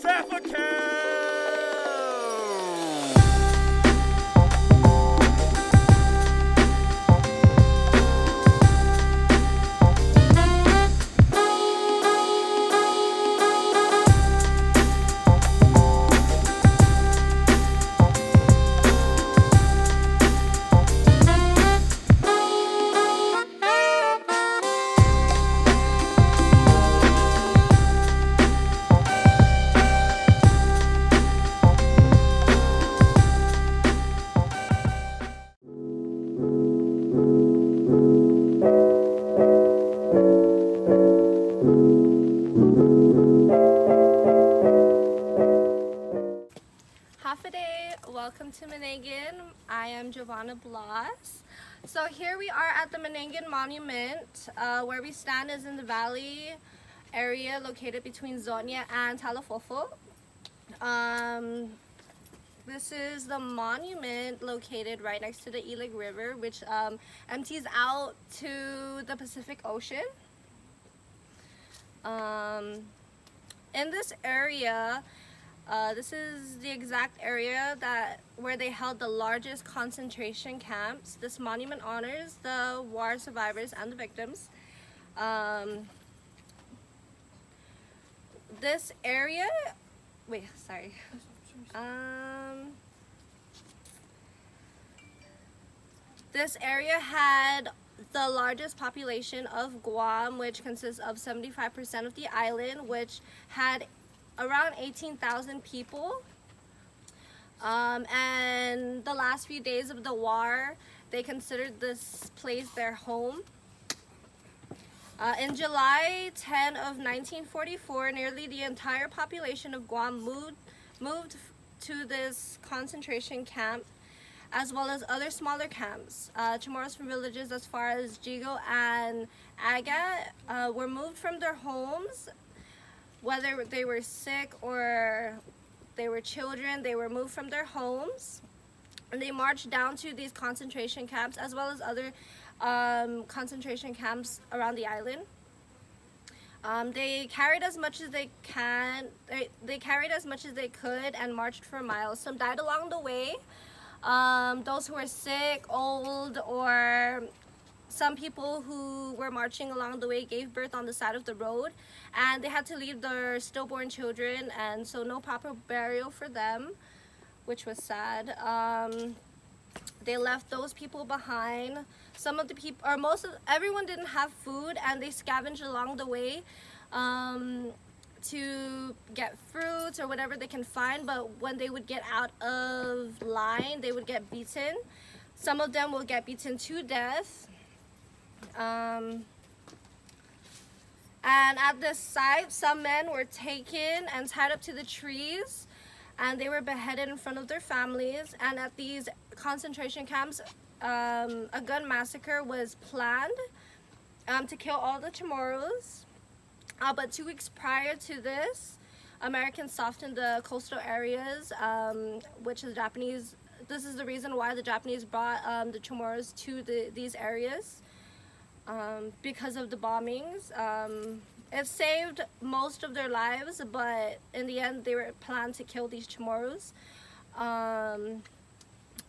suffocate! Welcome to Manangan. I am Giovanna Blas. So here we are at the Manangan Monument. Where we stand is in the valley area located between Zonia and Talafofo. This is the monument located right next to the Ilig River, which empties out to the Pacific Ocean. In this area, this is the exact area where they held the largest concentration camps. This monument honors the war survivors and the victims. This area, this area had the largest population of Guam, which consists of 75% of the island, which had around 18,000 people. And the last few days of the war, they considered this place their home. In July 10 of 1944, nearly the entire population of Guam moved to this concentration camp, as well as other smaller camps. Chamorros from villages as far as Jigo and Aga were moved from their homes. Whether they were sick or they were children, they were moved from their homes, and they marched down to these concentration camps as well as other concentration camps around the island. They carried as much as they carried as much as they could and marched for miles. Some died along the way. Those who were sick, old, or some people who were marching along the way gave birth on the side of the road, and they had to leave their stillborn children, and so no proper burial for them, which was sad. They left those people behind. Some of the people, or everyone didn't have food, and they scavenged along the way to get fruits or whatever they can find, but when they would get out of line, they would get beaten. Some of them will get beaten to death. And at this site, some men were taken and tied up to the trees, and they were beheaded in front of their families. And at these concentration camps, a gun massacre was planned to kill all the Chamorros. But 2 weeks prior to this, Americans softened the coastal areas, which the Japanese, this is the reason why the Japanese brought the Chamorros to these areas. Because of the bombings. It saved most of their lives, but in the end they were planned to kill these Chamorros.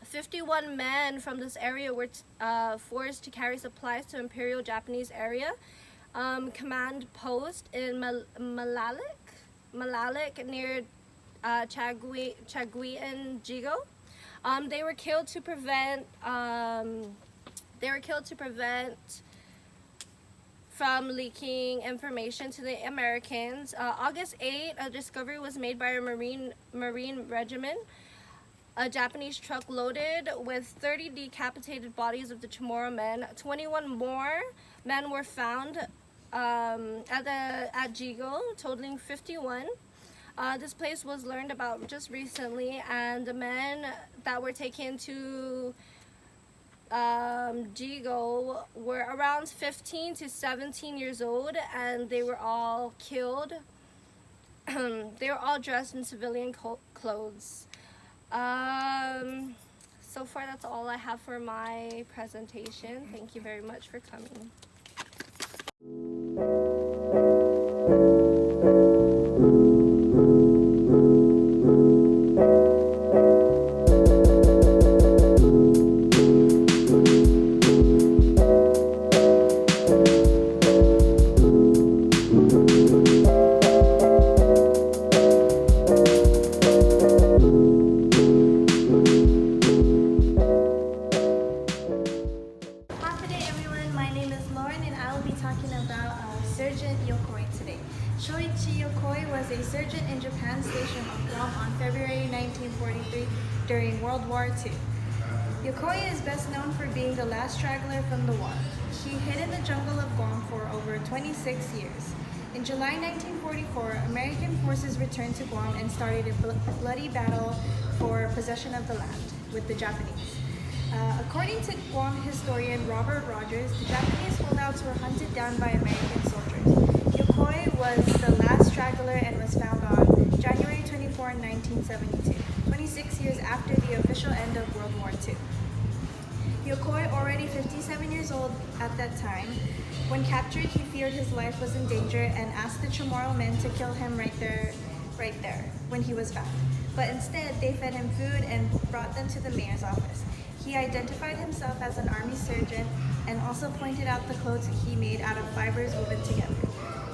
51 men from this area were forced to carry supplies to Imperial Japanese area command post in Malalik near Chagui and Jigo. They were killed to prevent from leaking information to the Americans. August 8, a discovery was made by a Marine regiment. A Japanese truck loaded with 30 decapitated bodies of the Chamorro men. 21 more men were found at Jigo, totaling 51. This place was learned about just recently, and the men that were taken to Jigo were around 15 to 17 years old, and they were all killed. They were all dressed in civilian clothes. So far, that's all I have for my presentation. Thank you very much for coming. talking about Sergeant Yokoi today. Shoichi Yokoi was a sergeant in Japan's station of Guam on February 1943 during World War II. Yokoi is best known for being the last straggler from the war. He hid in the jungle of Guam for over 26 years. In July 1944, American forces returned to Guam and started a bloody battle for possession of the land with the Japanese. According to Guam historian Robert Rogers, the Japanese holdouts were hunted down by American soldiers. Yokoi was the last straggler and was found on January 24, 1972, 26 years after the official end of World War II. Yokoi, already 57 years old at that time, when captured, he feared his life was in danger and asked the Chamorro men to kill him right there, when he was found. But instead, they fed him food and brought them to the mayor's office. He identified himself as an army surgeon and also pointed out the clothes he made out of fibers woven together.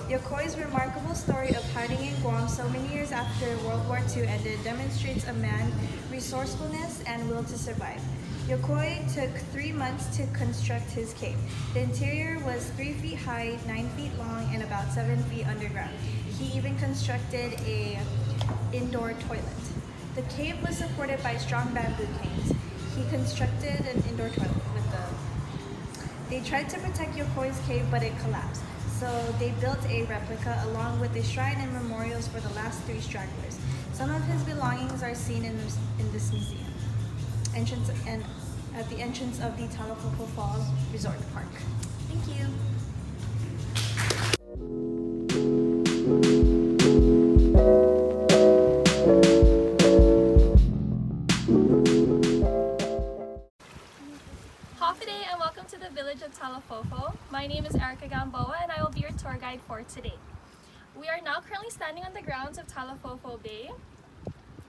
Yokoi's remarkable story of hiding in Guam so many years after World War II ended demonstrates a man's resourcefulness and will to survive. Yokoi took 3 months to construct his cave. The interior was 3 feet high, 9 feet long, and about 7 feet underground. He even constructed an indoor toilet. The cave was supported by strong bamboo canes. He constructed an indoor toilet with They tried to protect Yokoi's cave, but it collapsed. So they built a replica along with a shrine and memorials for the last 3 stragglers. Some of his belongings are seen in this museum. At the entrance of the Talafofo Falls Resort Park. Thank you. Day and welcome to the village of Talafofo. My name is Erica Gamboa and I will be your tour guide for today. We are now currently standing on the grounds of Talafofo Bay.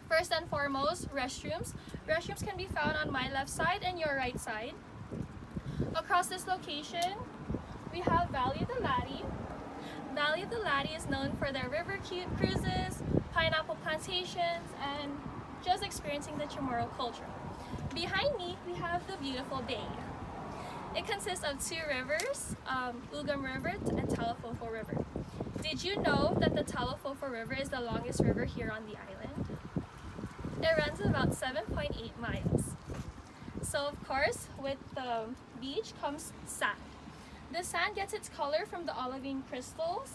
First and foremost, restrooms. Restrooms can be found on my left side and your right side. Across this location, we have Valley of the Latte. Valley of the Latte is known for their river cruises, pineapple plantations, and just experiencing the Chamorro culture. Behind me, we have the beautiful bay. It consists of 2 rivers, Ugam River and Talafofo River. Did you know that the Talafofo River is the longest river here on the island? It runs about 7.8 miles. So of course, with the beach comes sand. The sand gets its color from the olivine crystals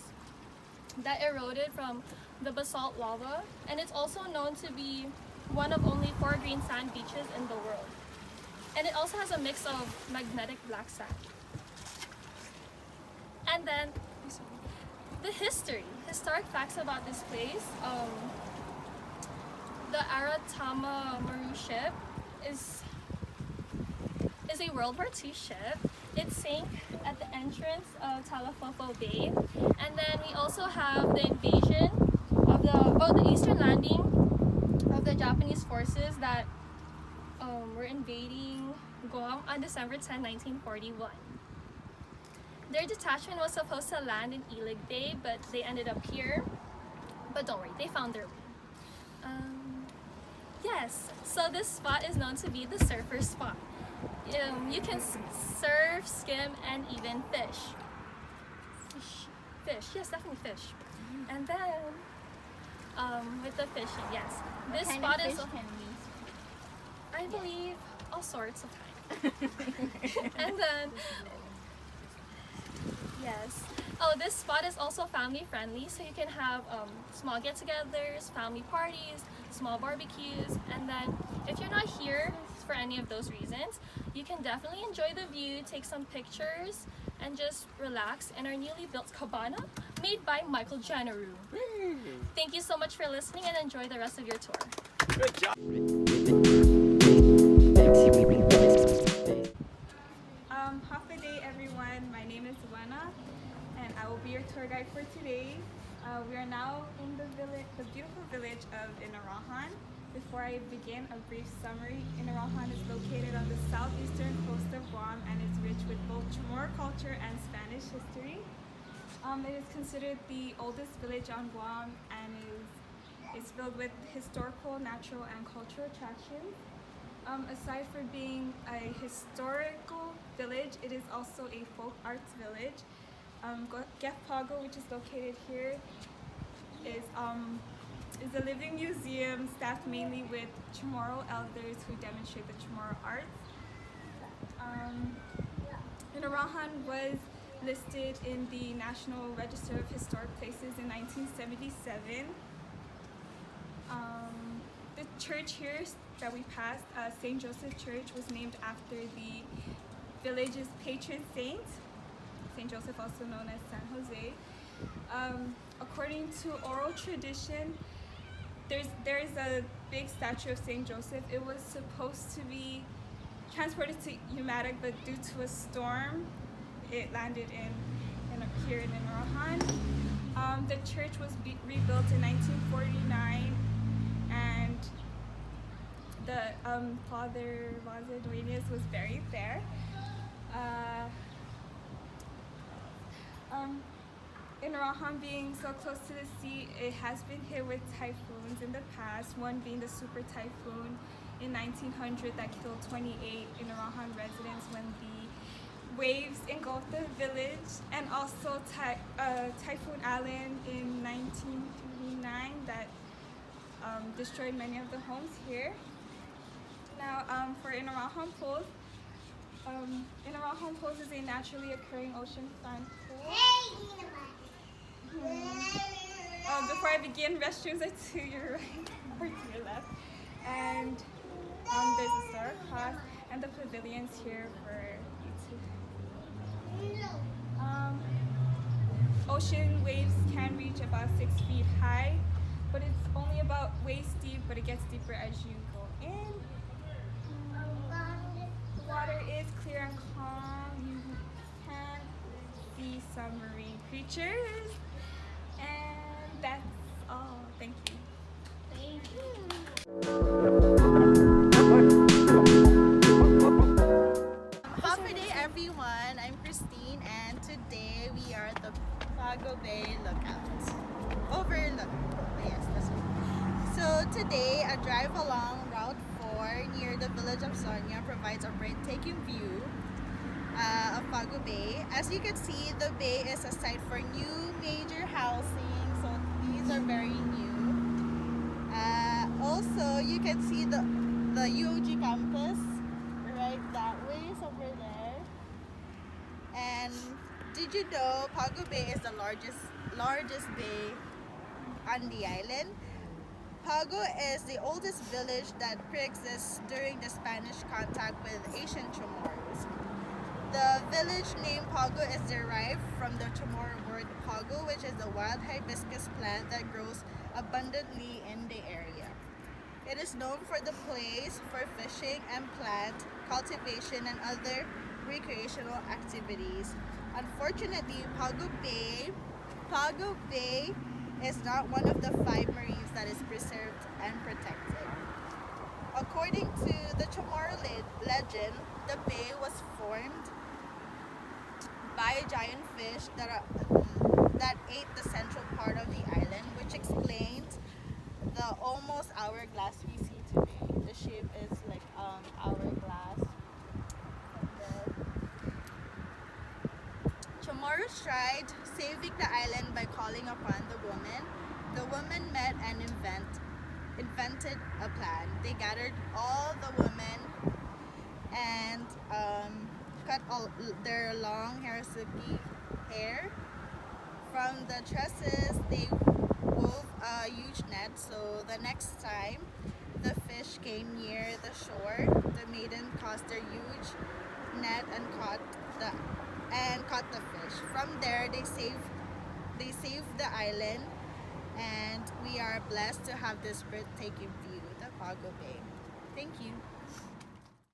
that eroded from the basalt lava, and it's also known to be one of only 4 green sand beaches in the world. And it also has a mix of magnetic black sand. And then the historic facts about this place. The Aratama Maru ship is a World War II ship. It sank at the entrance of Talafofo Bay. And then we also have the invasion of the eastern landing of the Japanese forces that were invading Guam on December 10, 1941. Their detachment was supposed to land in Ilig Bay, but they ended up here. But don't worry, they found their way. Yes, so this spot is known to be the surfer spot. You can surf, skim, and even fish. Fish, yes, definitely fish. And then, with the fishing, yes. This spot is, I believe, all sorts of types. And then, yes. Oh, this spot is also family friendly, so you can have small get-togethers, family parties, small barbecues, and then if you're not here for any of those reasons, you can definitely enjoy the view, take some pictures, and just relax in our newly built cabana made by Michael Janaru. Thank you so much for listening and enjoy the rest of your tour. Good job. Half a day everyone, my name is Wana and I will be your tour guide for today. We are now in the beautiful village of Inarajan. Before I begin, a brief summary. Inarajan is located on the southeastern coast of Guam and is rich with both Chamorro culture and Spanish history. It is considered the oldest village on Guam and is filled with historical, natural, and cultural attractions. Aside from being a historical village, it is also a folk arts village. Gef Pago, which is located here, is a living museum staffed mainly with Chamorro elders who demonstrate the Chamorro arts. Inarajan was listed in the National Register of Historic Places in 1977. The church here that we passed, St. Joseph Church, was named after the village's patron saint, St. Joseph, also known as San Jose. According to oral tradition, there is a big statue of St. Joseph. It was supposed to be transported to Umatic, but due to a storm, it landed here in Inarajan. The church was rebuilt in 1949, and the Father Vaza Duenas was buried there. Inarajan being so close to the sea, it has been hit with typhoons in the past, one being the super typhoon in 1900 that killed 28 Inarajan residents when the waves engulfed the village, and also Typhoon Allen in 1939 that destroyed many of the homes here. Now, for Inarajan Pools, Inarajan Pools is a naturally occurring ocean-front pool. Before I begin, restrooms are to your right or to your left. And there's a store across, and the pavilions here for you to. Ocean waves can reach about 6 feet high, but it's only about waist deep, but it gets deeper as you go in. The water is clear and calm. You can see some marine creatures. And that's all. Thank you. Thank you. Happy day, everyone. I'm Christine, and today we are at the Pago Bay Lookout. Overlook. Yes, that's right. So today, a drive along Route 4 near the village of Sonia provides a breathtaking view of Pago Bay. As you can see, the bay is a site for new major housing, so these are very new. Also, you can see the UOG campus right that way, somewhere there. And did you know Pago Bay is the largest bay on the island? Pago is the oldest village that pre-exists during the Spanish contact with Asian Chamorros. The village name Pago is derived from the Chamorro word Pago, which is the wild hibiscus plant that grows abundantly in the area. It is known for the place for fishing and plant cultivation and other recreational activities. Unfortunately, Pago Bay is not one of the 5 marines that is preserved and protected. According to the Chamorro legend, the bay was formed by a giant fish that ate the central part of the island, which explains the almost hourglass we see today. The shape is like hourglass. Chamorros tried saving the island by calling upon the woman. The woman met and invented a plan. They gathered all the women and cut all their long Harasuki hair. From the tresses, they wove a huge net, so the next time the fish came near the shore, the maiden cast their huge net and caught the fish. From there, they saved the island, and we are blessed to have this breathtaking view, the Pago Bay. Thank you.